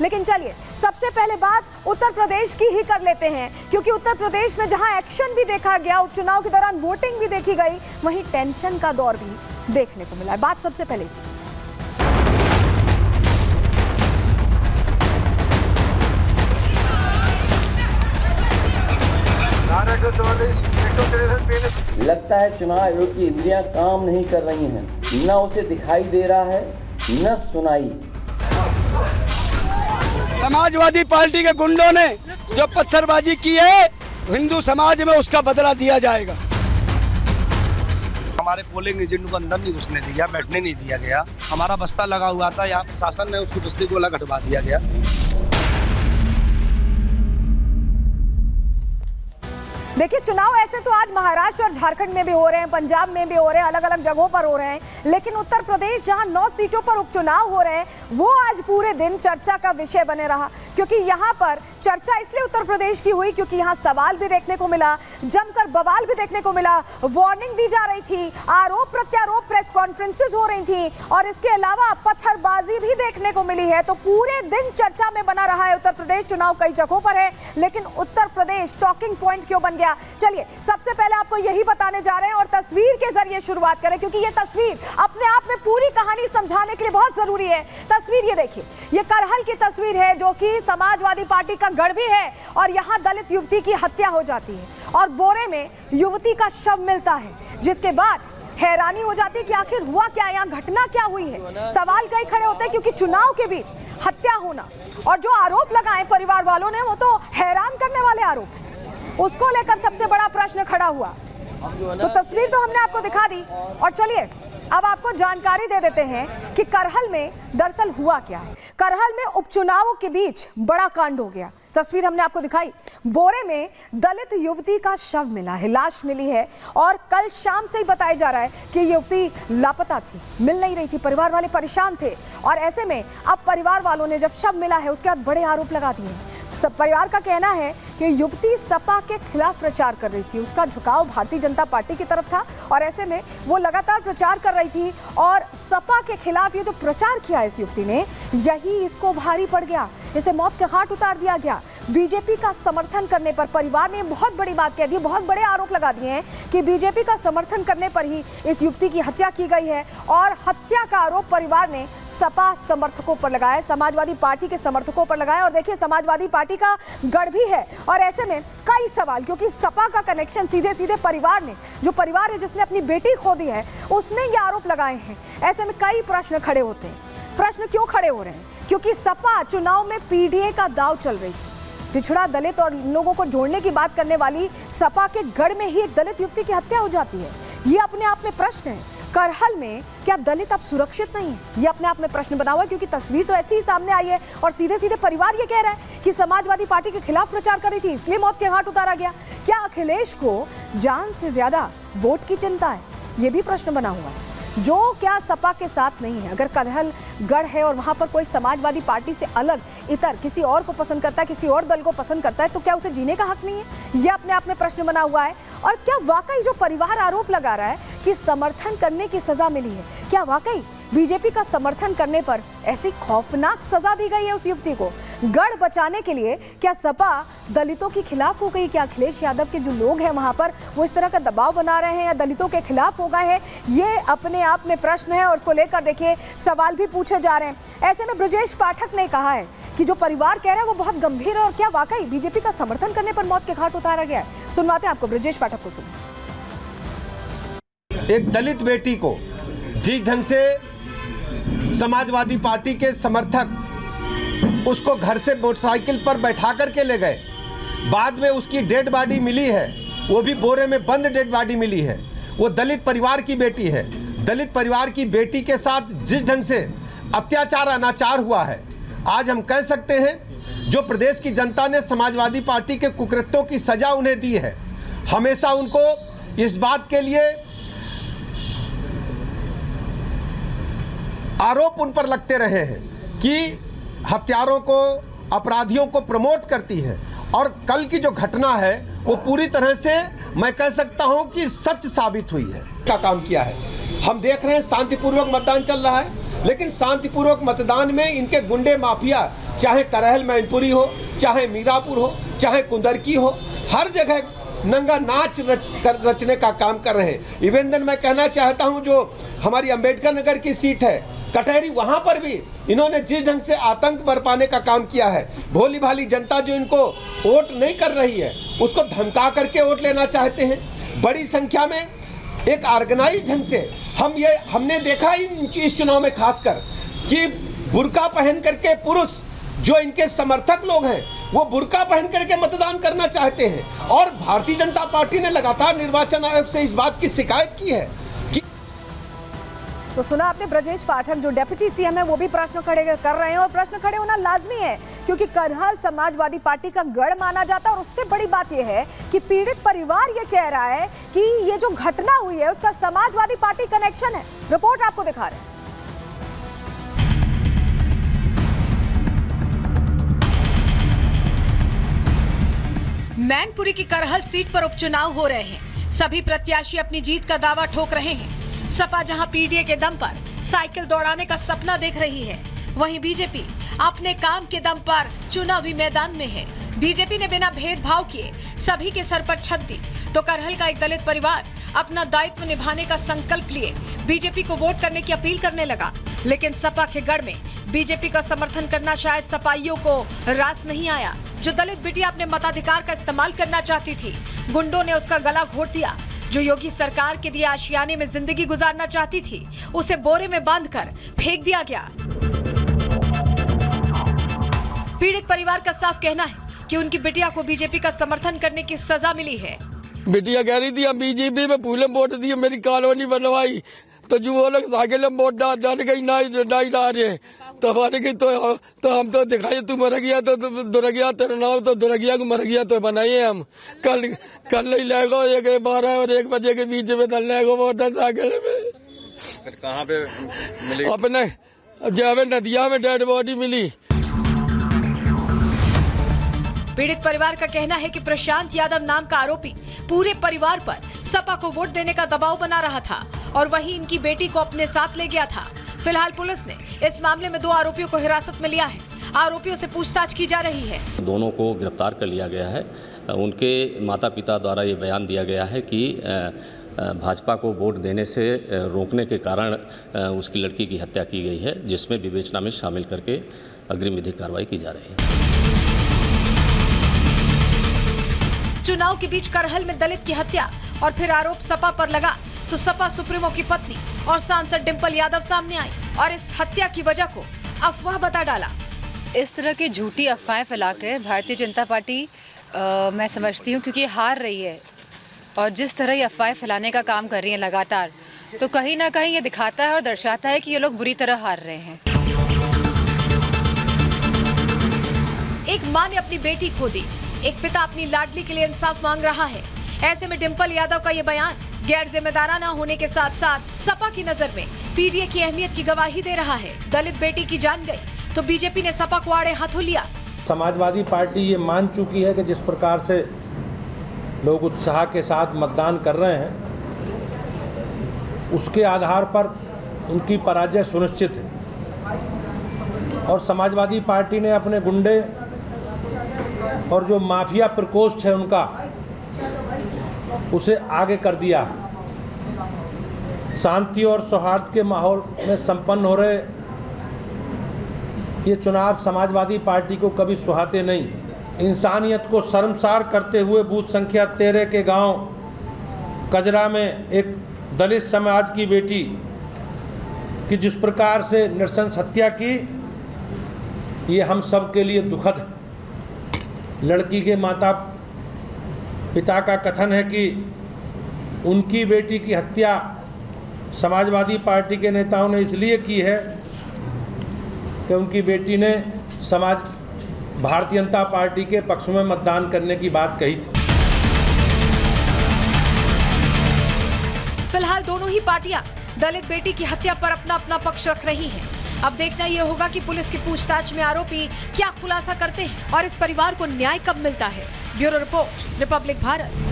लेकिन चलिए सबसे पहले बात उत्तर प्रदेश की ही कर लेते हैं, क्योंकि उत्तर प्रदेश में जहां एक्शन भी देखा गया, उपचुनाव के दौरान वोटिंग भी देखी गई, वहीं टेंशन का दौर भी देखने को मिला है। बात सबसे पहले इसी लगता है चुनाव आयोग की इंद्रियां काम नहीं कर रही हैं, न उसे दिखाई दे रहा है न सुनाई। समाजवादी पार्टी के गुंडों ने जो पत्थरबाजी की है, हिंदू समाज में उसका बदला दिया जाएगा। हमारे पोलिंग एजेंट को अंदर नहीं घुसने दिया, बैठने नहीं दिया गया। हमारा बस्ता लगा हुआ था, यहाँ प्रशासन ने उसकी बस्ती को अलग हटवा दिया गया। देखिए, चुनाव ऐसे तो आज महाराष्ट्र और झारखंड में भी हो रहे हैं, पंजाब में भी हो रहे हैं, अलग अलग जगहों पर हो रहे हैं, लेकिन उत्तर प्रदेश जहां 9 सीटों पर उपचुनाव हो रहे हैं, वो आज पूरे दिन चर्चा का विषय बने रहा। क्योंकि यहां पर चर्चा इसलिए उत्तर प्रदेश की हुई क्योंकि यहां सवाल भी देखने को मिला, जमकर बवाल भी देखने को मिला, वार्निंग दी जा रही थी, आरोप प्रत्यारोप, प्रेस कॉन्फ्रेंसेस हो रही थी और इसके अलावा पत्थरबाजी भी देखने को मिली है। तो पूरे दिन चर्चा में बना रहा है उत्तर प्रदेश। चुनाव कई जगहों पर है, लेकिन उत्तर प्रदेश टॉकिंग पॉइंट क्यों बन गया? चलिए सबसे पहले आपको यही बताने जा रहे हैं और तस्वीर के जरिए शुरुआत करें, क्योंकि ये तस्वीर अपने आप में पूरी कहानी समझाने के लिए बहुत जरूरी है। तस्वीर ये देखिए, ये करहल की तस्वीर है, जो कि समाजवादी पार्टी का गढ़ भी है, और यहाँ दलित युवती की हत्या हो जाती है और बोरे में युवती का शव मिलता है, जिसके बाद हैरानी हो जाती है कि आखिर हुआ क्या, यहाँ घटना क्या हुई है। सवाल कई खड़े होते हैं, क्योंकि चुनाव के बीच हत्या होना और जो आरोप लगाए परिवार वालों ने, वो तो हैरान करने वाले आरोप हैं। उसको लेकर सबसे बड़ा प्रश्न खड़ा हुआ। तो तस्वीर तो हमने आपको दिखा दी, और चलिए अब आपको जानकारी दे देते हैं कि करहल में दरअसल हुआ क्या है। करहल में उपचुनावों के बीच बड़ा कांड हो गया। तस्वीर हमने आपको दिखाई, बोरे में दलित युवती का शव मिला है, लाश मिली है, और कल शाम से ही बताया जा रहा है कि युवती लापता थी, मिल नहीं रही थी, परिवार वाले परेशान थे। और ऐसे में अब परिवार वालों ने जब शव मिला है, उसके बाद बड़े आरोप लगा दिए। सब परिवार का कहना है कि युवती सपा के खिलाफ प्रचार कर रही थी, उसका झुकाव भारतीय जनता पार्टी की तरफ था, और ऐसे में वो लगातार प्रचार कर रही थी, और सपा के खिलाफ ये जो प्रचार किया इस युवती ने, यही इसको भारी पड़ गया, इसे मौत के घाट उतार दिया गया। बीजेपी का समर्थन करने पर परिवार ने बहुत बड़ी बात कह दी, बहुत बड़े आरोप लगा दिए हैं कि बीजेपी का समर्थन करने पर ही इस युवती की हत्या की गई है, और हत्या का आरोप परिवार ने सपा समर्थकों पर लगाया, समाजवादी पार्टी के समर्थकों पर लगाया। और देखिए, समाजवादी पार्टी का गढ़ भी है, और ऐसे में कई सवाल, क्योंकि सपा का कनेक्शन सीधे सीधे परिवार ने, जो परिवार है जिसने अपनी बेटी खो दी है, उसने ये आरोप लगाए हैं। ऐसे में कई प्रश्न खड़े होते हैं। प्रश्न क्यों खड़े हो रहे हैं? क्योंकि सपा चुनाव में पीडीए का दांव चल रही थी। पिछड़ा, दलित और लोगों को जोड़ने की बात करने वाली सपा के गढ़ में ही एक दलित युवती की हत्या हो जाती है। ये अपने आप में प्रश्न है। करहल में क्या दलित अब सुरक्षित नहीं है? ये अपने आप में प्रश्न बना हुआ है, क्योंकि तस्वीर तो ऐसी ही सामने आई है, और सीधे सीधे परिवार ये कह रहा है कि समाजवादी पार्टी के खिलाफ प्रचार कर रही थी, इसलिए मौत के घाट उतारा गया। क्या अखिलेश को जान से ज्यादा वोट की चिंता है? ये भी प्रश्न बना हुआ है। जो क्या सपा के साथ नहीं है? अगर करहल गढ़ है और वहां पर कोई समाजवादी पार्टी से अलग इतर किसी और को पसंद करता है, किसी और दल को पसंद करता है, तो क्या उसे जीने का हक नहीं है? यह अपने आप में प्रश्न बना हुआ है। और क्या वाकई जो परिवार आरोप लगा रहा है कि समर्थन करने की सजा मिली है, क्या वाकई बीजेपी का समर्थन करने पर ऐसी खौफनाक सजा दी गई है उस युवती को? गढ़ बचाने के लिए क्या सपा दलितों के खिलाफ हो गई? क्या अखिलेश यादव के जो लोग हैं वहां पर वो इस तरह का दबाव बना रहे हैं या दलितों के खिलाफ हो गए हैं? ये अपने आप में प्रश्न है, और उसको लेकर देखिए सवाल भी पूछे जा रहे हैं। ऐसे में ब्रजेश पाठक ने कहा है कि जो परिवार कह रहा है वो बहुत गंभीर है, और क्या वाकई बीजेपी का समर्थन करने पर मौत के घाट उतारा गया है? सुनवाते हैं आपको ब्रजेश पाठक को। सुनिए। एक दलित बेटी को जिस ढंग से समाजवादी पार्टी के समर्थक उसको घर से मोटरसाइकिल पर बैठा करके ले गए, बाद में उसकी डेड बॉडी मिली है, वो भी बोरे में बंद डेड बॉडी मिली है। वो दलित परिवार की बेटी है। दलित परिवार की बेटी के साथ जिस ढंग से अत्याचार अनाचार हुआ है, आज हम कह सकते हैं जो प्रदेश की जनता ने समाजवादी पार्टी के कुकृत्यों की सजा उन्हें दी है, हमेशा उनको इस बात के लिए आरोप उन पर लगते रहे हैं कि हत्यारों को, अपराधियों को प्रमोट करती है। और कल की जो घटना है वो पूरी तरह से मैं कह सकता हूं कि सच साबित हुई है। का काम किया है, हम देख रहे हैं शांतिपूर्वक मतदान चल रहा है, लेकिन शांतिपूर्वक मतदान में इनके गुंडे माफिया, चाहे करहल मैनपुरी हो, चाहे मीरापुर हो, चाहे कुंदरकी हो, हर जगह नंगा नाच रचने का काम कर रहे हैं। इवेंदन मैं कहना चाहता हूं, जो हमारी अंबेडकर नगर की सीट है कटहरी, वहां पर भी इन्होंने जिस ढंग से आतंक बरपाने का काम किया है, भोली भाली जनता जो इनको वोट नहीं कर रही है उसको धमका करके वोट लेना चाहते हैं। बड़ी संख्या में एक ऑर्गेनाइज ढंग से हमने देखा इस चुनाव में खासकर कि बुर्का पहन करके पुरुष जो इनके समर्थक लोग हैं वो बुर्का पहन करके मतदान करना चाहते हैं। और भारतीय जनता पार्टी ने लगातार निर्वाचन आयोग से इस बात की शिकायत की है कि तो सुना आपने ब्रजेश पाठक जो डेप्यूटी सीएम है वो भी प्रश्न खड़े कर रहे हैं, और प्रश्न खड़े होना लाजमी है क्योंकि करहल समाजवादी पार्टी का गढ़ माना जाता है। और उससे बड़ी बात यह है कि पीड़ित परिवार ये कह रहा है कि ये जो घटना हुई है उसका समाजवादी पार्टी कनेक्शन है। रिपोर्ट आपको दिखा रहे हैं। मैनपुरी की करहल सीट पर उपचुनाव हो रहे हैं। सभी प्रत्याशी अपनी जीत का दावा ठोक रहे हैं। सपा जहां पीडीए के दम पर साइकिल दौड़ाने का सपना देख रही है, वहीं बीजेपी अपने काम के दम पर चुनावी मैदान में है। बीजेपी ने बिना भेदभाव किए सभी के सर पर छत दी, तो करहल का एक दलित परिवार अपना दायित्व निभाने का संकल्प लिए बीजेपी को वोट करने की अपील करने लगा। लेकिन सपा के गढ़ में बीजेपी का समर्थन करना शायद सपाइयों को रास नहीं आया। जो दलित बिटिया अपने मताधिकार का इस्तेमाल करना चाहती थी, गुंडों ने उसका गला घोट दिया। जो योगी सरकार के दिए आशियाने में जिंदगी गुजारना चाहती थी, उसे बोरे में बांधकर फेंक दिया गया। पीड़ित परिवार का साफ कहना है कि उनकी बिटिया को बीजेपी का समर्थन करने की सजा मिली है। बिटिया कह रही थी हम बीजेपी में फूले वोट दिए, मेरी कॉलोनी बनवाई, तो जो वो लोग साइकिल में वोट डाल गई नहीं डाल रहे, तो हमारे की तो हम तो दिखाई तू मर गया तो दुर्गिया, तेरा नाम तो दुर्गिया को मर गया तो बनाइए हम। कल नहीं लगो 12 और 1 बजे के बीच में डल लगो वोट साइकिल में। फिर कहाँ पे मिली? अपने जब नदिया में डेड बॉडी मिली। पीड़ित परिवार का कहना है कि प्रशांत यादव नाम का आरोपी पूरे परिवार पर सपा को वोट देने का दबाव बना रहा था और वही इनकी बेटी को अपने साथ ले गया था। फिलहाल पुलिस ने इस मामले में 2 आरोपियों को हिरासत में लिया है। आरोपियों से पूछताछ की जा रही है। दोनों को गिरफ्तार कर लिया गया है। उनके माता पिता द्वारा ये बयान दिया गया है कि भाजपा को वोट देने से रोकने के कारण उसकी लड़की की हत्या की गई है, जिसमें विवेचना में शामिल करके अग्रिम विधिक कार्रवाई की जा रही है। चुनाव के बीच करहल में दलित की हत्या और फिर आरोप सपा पर लगा, तो सपा सुप्रीमो की पत्नी और सांसद डिंपल यादव सामने आई और इस हत्या की वजह को अफवाह बता डाला। इस तरह की झूठी अफवाहें फैलाकर भारतीय जनता पार्टी मैं समझती हूँ क्योंकि हार रही है, और जिस तरह ये अफवाहें फैलाने का काम कर रही है लगातार, तो कहीं ना कहीं ये दिखाता है और दर्शाता है कि ये लोग बुरी तरह हार रहे हैं। एक मां ने अपनी बेटी खो दी, एक पिता अपनी लाडली के लिए इंसाफ मांग रहा है। ऐसे में डिंपल यादव का ये बयान गैर जिम्मेदाराना होने के साथ साथ सपा की नजर में पीडीए की अहमियत की गवाही दे रहा है। दलित बेटी की जान गई तो बीजेपी ने सपा को आड़े हाथों लिया। समाजवादी पार्टी ये मान चुकी है कि जिस प्रकार से लोग उत्साह के साथ मतदान कर रहे हैं, उसके आधार पर उनकी पराजय सुनिश्चित है। और समाजवादी पार्टी ने अपने गुंडे और जो माफिया प्रकोष्ठ है उनका, उसे आगे कर दिया। शांति और सौहार्द के माहौल में संपन्न हो रहे ये चुनाव समाजवादी पार्टी को कभी सुहाते नहीं। इंसानियत को शर्मसार करते हुए बूथ संख्या 13 के गांव कजरा में एक दलित समाज की बेटी की जिस प्रकार से नृशंस हत्या की, ये हम सब के लिए दुखद है। लड़की के माता पिता का कथन है कि उनकी बेटी की हत्या समाजवादी पार्टी के नेताओं ने इसलिए की है कि उनकी बेटी ने भारतीय जनता पार्टी के पक्ष में मतदान करने की बात कही थी। फिलहाल दोनों ही पार्टियां दलित बेटी की हत्या पर अपना अपना पक्ष रख रही हैं। अब देखना यह होगा कि पुलिस की पूछताछ में आरोपी क्या खुलासा करते हैं और इस परिवार को न्याय कब मिलता है। Bureau report, Republic Bharat.